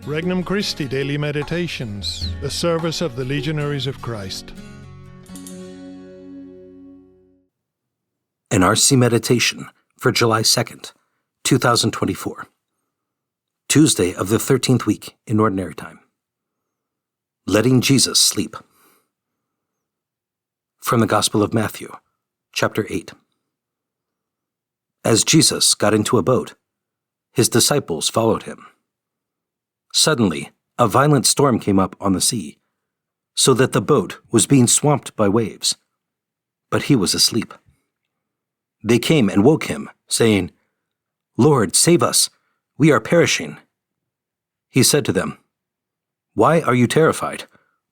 Regnum Christi Daily Meditations, the service of the Legionaries of Christ. An RC Meditation for July 2nd, 2024. Tuesday of the 13th week in Ordinary Time. Letting Jesus Sleep. From the Gospel of Matthew, chapter 8. As Jesus got into a boat, his disciples followed him. Suddenly, a violent storm came up on the sea, so that the boat was being swamped by waves. But he was asleep. They came and woke him, saying, "Lord, save us! We are perishing." He said to them, "Why are you terrified,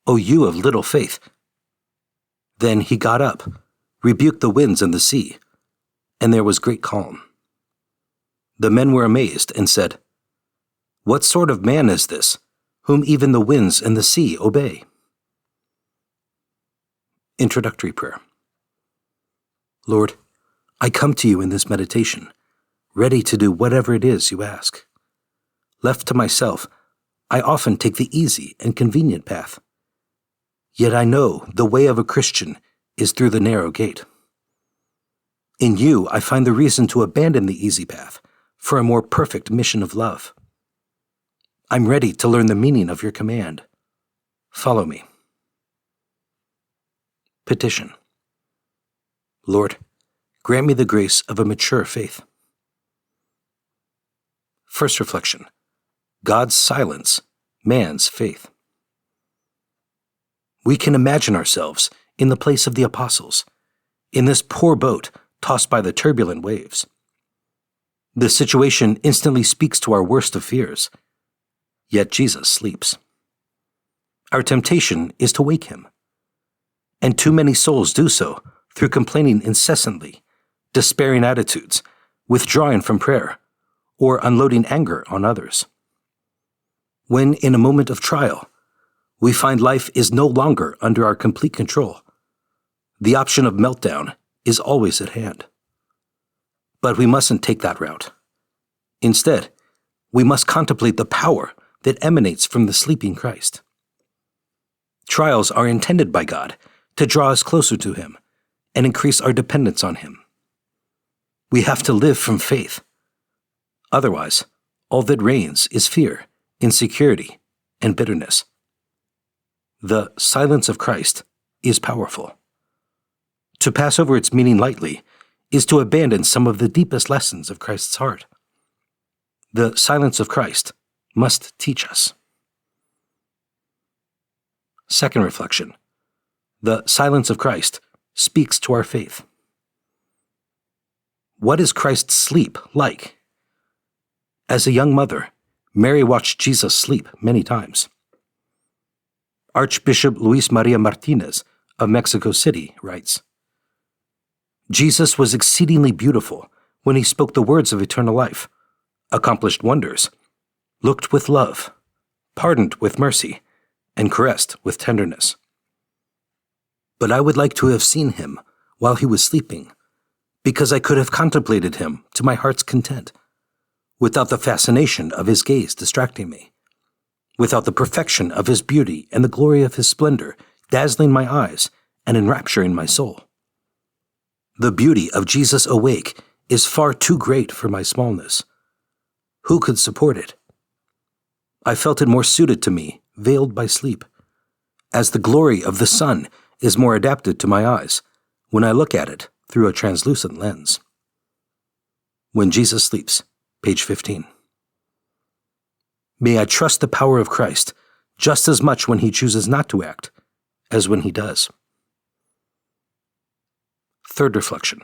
O you of little faith?" Then he got up, rebuked the winds and the sea, and there was great calm. The men were amazed and said, "What sort of man is this, whom even the winds and the sea obey?" Introductory Prayer. Lord, I come to you in this meditation, ready to do whatever it is you ask. Left to myself, I often take the easy and convenient path. Yet I know the way of a Christian is through the narrow gate. In you, I find the reason to abandon the easy path for a more perfect mission of love. I'm ready to learn the meaning of your command. Follow me. Petition. Lord, grant me the grace of a mature faith. First reflection. God's silence, man's faith. We can imagine ourselves in the place of the apostles, in this poor boat tossed by the turbulent waves. The situation instantly speaks to our worst of fears. Yet Jesus sleeps. Our temptation is to wake him. And too many souls do so through complaining incessantly, despairing attitudes, withdrawing from prayer, or unloading anger on others. When in a moment of trial, we find life is no longer under our complete control, the option of meltdown is always at hand. But we mustn't take that route. Instead, we must contemplate the power that emanates from the sleeping Christ. Trials are intended by God to draw us closer to him and increase our dependence on him. We have to live from faith. Otherwise, all that reigns is fear, insecurity, and bitterness. The silence of Christ is powerful. To pass over its meaning lightly is to abandon some of the deepest lessons of Christ's heart. The silence of Christ must teach us. Second reflection. The silence of Christ speaks to our faith. What is Christ's sleep like? As a young mother, Mary watched Jesus sleep many times. Archbishop Luis Maria Martinez of Mexico City writes, "Jesus was exceedingly beautiful when he spoke the words of eternal life, accomplished wonders, looked with love, pardoned with mercy, and caressed with tenderness. But I would like to have seen him while he was sleeping, because I could have contemplated him to my heart's content, without the fascination of his gaze distracting me, without the perfection of his beauty and the glory of his splendor dazzling my eyes and enrapturing my soul. The beauty of Jesus awake is far too great for my smallness. Who could support it? I felt it more suited to me, veiled by sleep, as the glory of the sun is more adapted to my eyes when I look at it through a translucent lens." When Jesus Sleeps, page 15. May I trust the power of Christ just as much when he chooses not to act as when he does. Third reflection.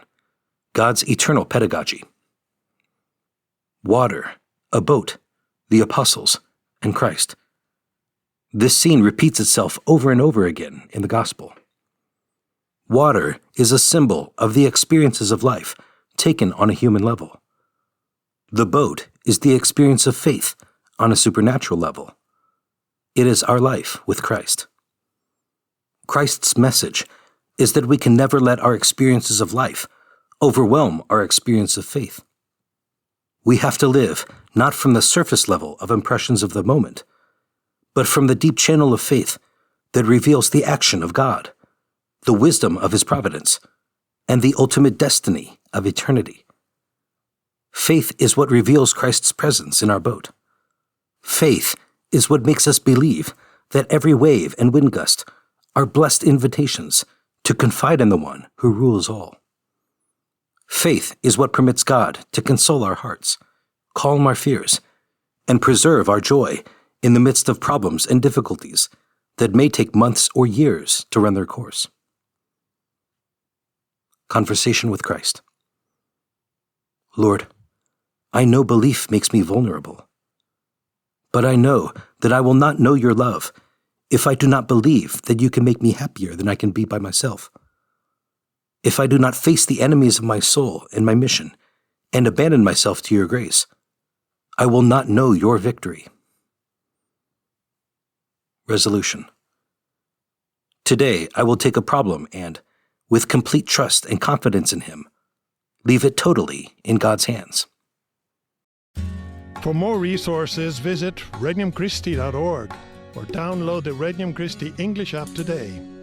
God's eternal pedagogy. Water, a boat, the apostles, and Christ. This scene repeats itself over and over again in the Gospel. Water is a symbol of the experiences of life taken on a human level. The boat is the experience of faith on a supernatural level. It is our life with Christ. Christ's message is that we can never let our experiences of life overwhelm our experience of faith. We have to live not from the surface level of impressions of the moment, but from the deep channel of faith that reveals the action of God, the wisdom of His providence, and the ultimate destiny of eternity. Faith is what reveals Christ's presence in our boat. Faith is what makes us believe that every wave and wind gust are blessed invitations to confide in the one who rules all. Faith is what permits God to console our hearts, calm our fears, and preserve our joy in the midst of problems and difficulties that may take months or years to run their course. Conversation with Christ. Lord, I know belief makes me vulnerable, but I know that I will not know your love if I do not believe that you can make me happier than I can be by myself. If I do not face the enemies of my soul and my mission and abandon myself to your grace, I will not know your victory. Resolution. Today I will take a problem and, with complete trust and confidence in Him, leave it totally in God's hands. For more resources, visit regnumchristi.org or download the Regnum Christi English app today.